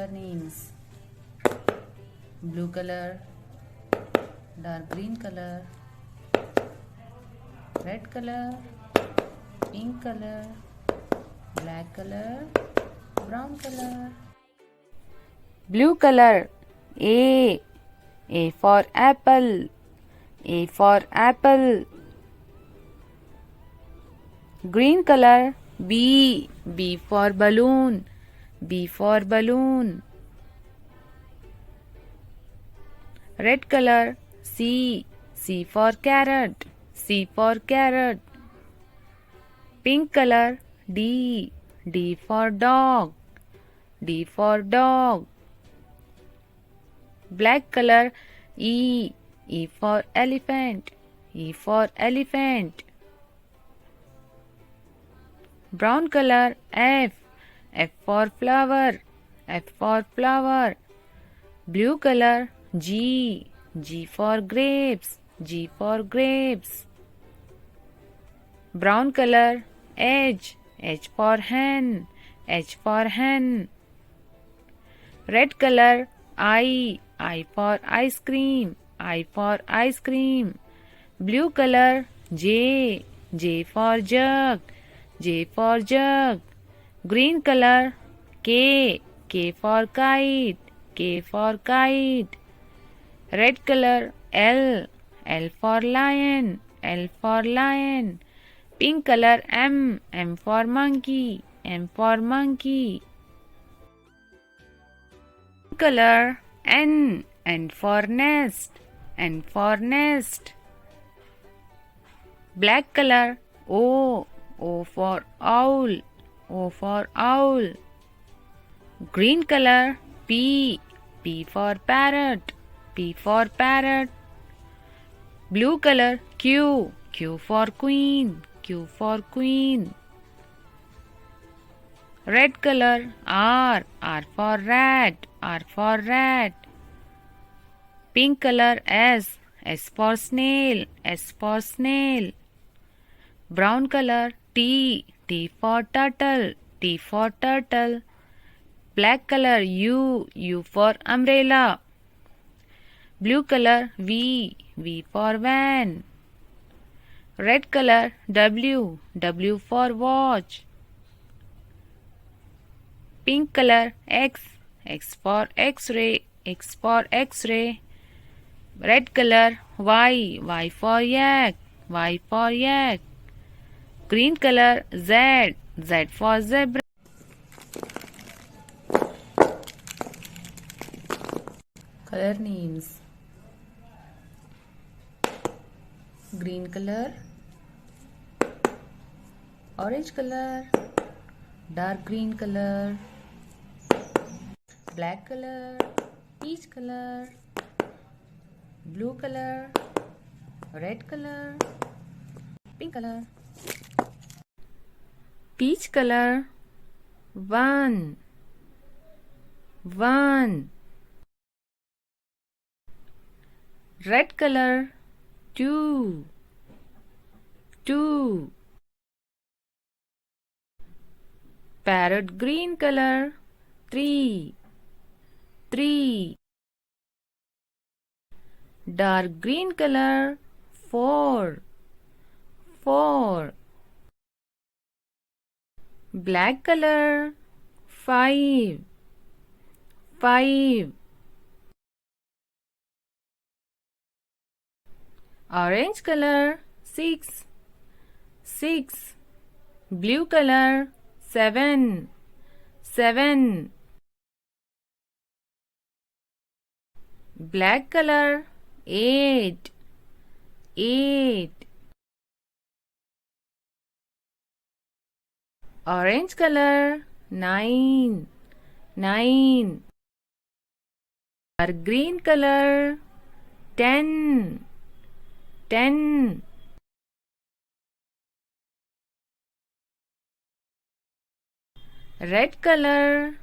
Color names: blue color, dark green color, red color, pink color, black color, brown color. Blue color: A for apple, A for apple. Green color: B for balloon, B for balloon. Red color: C for carrot, C for carrot. Pink color: D for dog, D for dog. Black color: E for elephant, E for elephant. Brown color: F for flower, F for flower. Blue color: G for grapes, G for grapes. Brown color: H for hen, H for hen. Red color: I for ice cream, I for ice cream. Blue color: J for jug, J for jug. Green color: K for kite, K for kite. Red color: L for lion, L for lion. Pink color: M for monkey, M for monkey. Color: N for nest, N for nest. Black color: O for owl, O for owl. Green color: P for parrot, P for parrot. Blue color: Q for queen, Q for queen. Red color: R for rat, R for rat. Pink color: S for snail, S for snail. Brown color: T for turtle, T for turtle. Black color: U for umbrella. Blue color: V for van. Red color: W for watch. Pink color: X for x-ray, X for x-ray. Red color: Y for yak, Y for yak. Green color: Z for zebra. Color names: green color, orange color, dark green color, black color, peach color, blue color, red color, pink color. Peach color: 1. Red color: 2. Parrot green color: 3. Dark green color: 4. Black color: 5. Orange color: 6. Blue color: 7. Black color: 8. Orange color: 9. Dark green color: 10. Red color: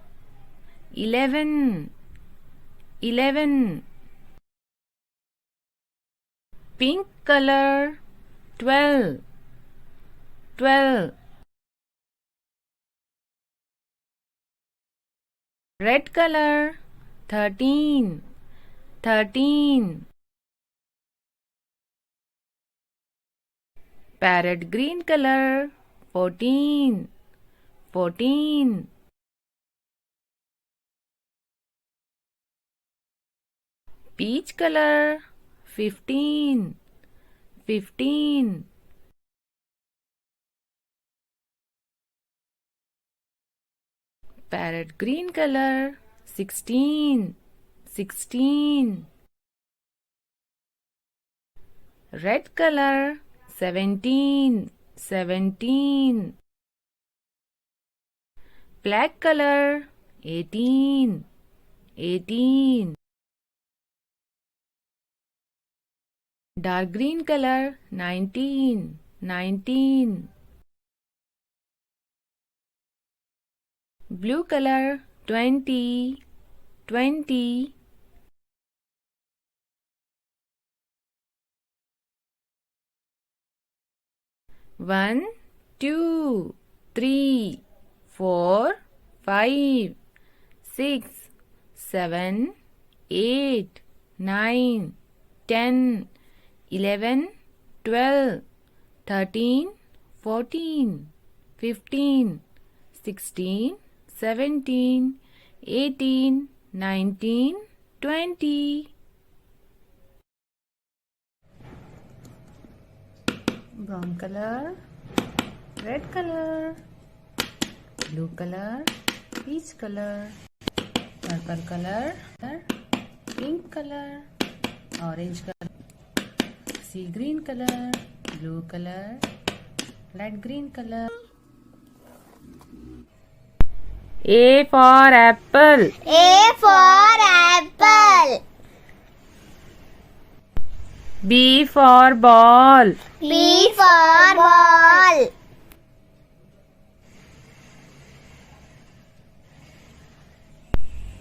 11. Pink color: 12. Red color 13. 13. Parrot green color 14. 14. Peach color 15. 15. Parrot green color 16. 16. Red color 17. 17. Black color 18. 18. Dark green color 19. 19. Blue color 20. 20. One, two, three, 4, 5, 6, 7, 8, 9, 10, 11, 12, 13, 14, 15, 16, 17, 18, 19, 20. Brown color, red color, blue color, peach color, purple color, pink color, orange color, sea green color, blue color, light green color. A for apple. A for apple. B for ball. B for ball.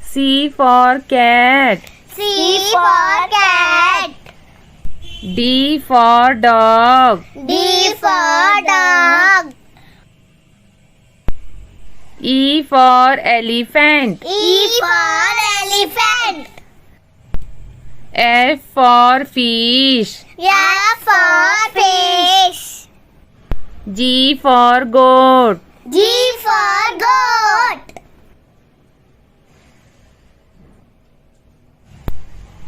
C for cat. C for cat. D for dog. D for dog. E for elephant. E for elephant. F for fish. F for fish. G for goat. G for goat.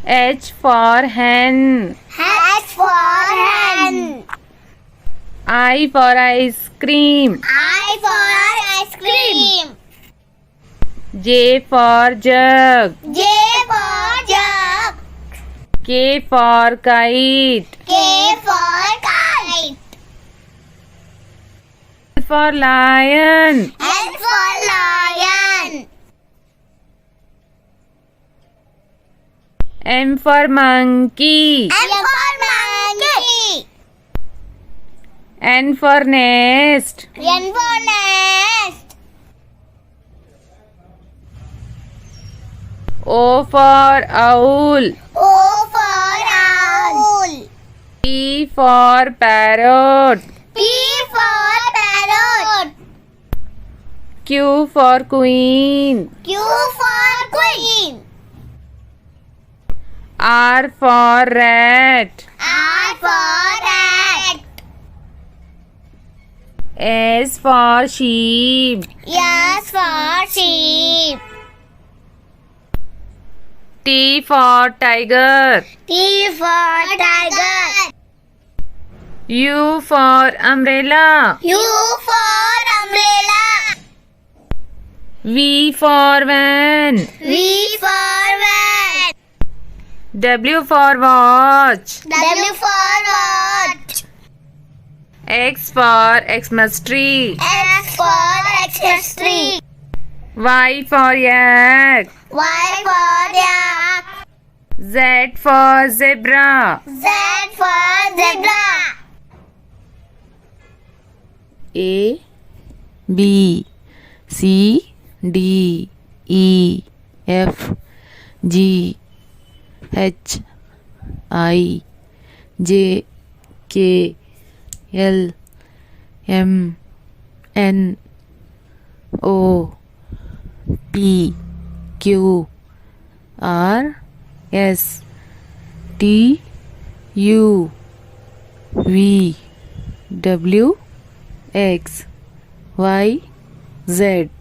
H for hen. H for hen. I for ice cream. I for ice cream. J for jug. J for jug. K for kite. K for kite. L for lion. L for lion. M for monkey. M for monkey. N for nest. N for nest. O for owl. O for owl. P for parrot. P for parrot. Q for queen. Q for queen. R for rat. R for rat. S for sheep. S for sheep. T for tiger. T for tiger. U for umbrella. U for umbrella. V for van. V for van. W for watch. W for watch. X for Xmas tree. X for Xmas tree. Y for yak. Y for yak. Z for zebra. Z for zebra. A B C D E F G H I J K L M N O P Q R S T U V W X Y Z.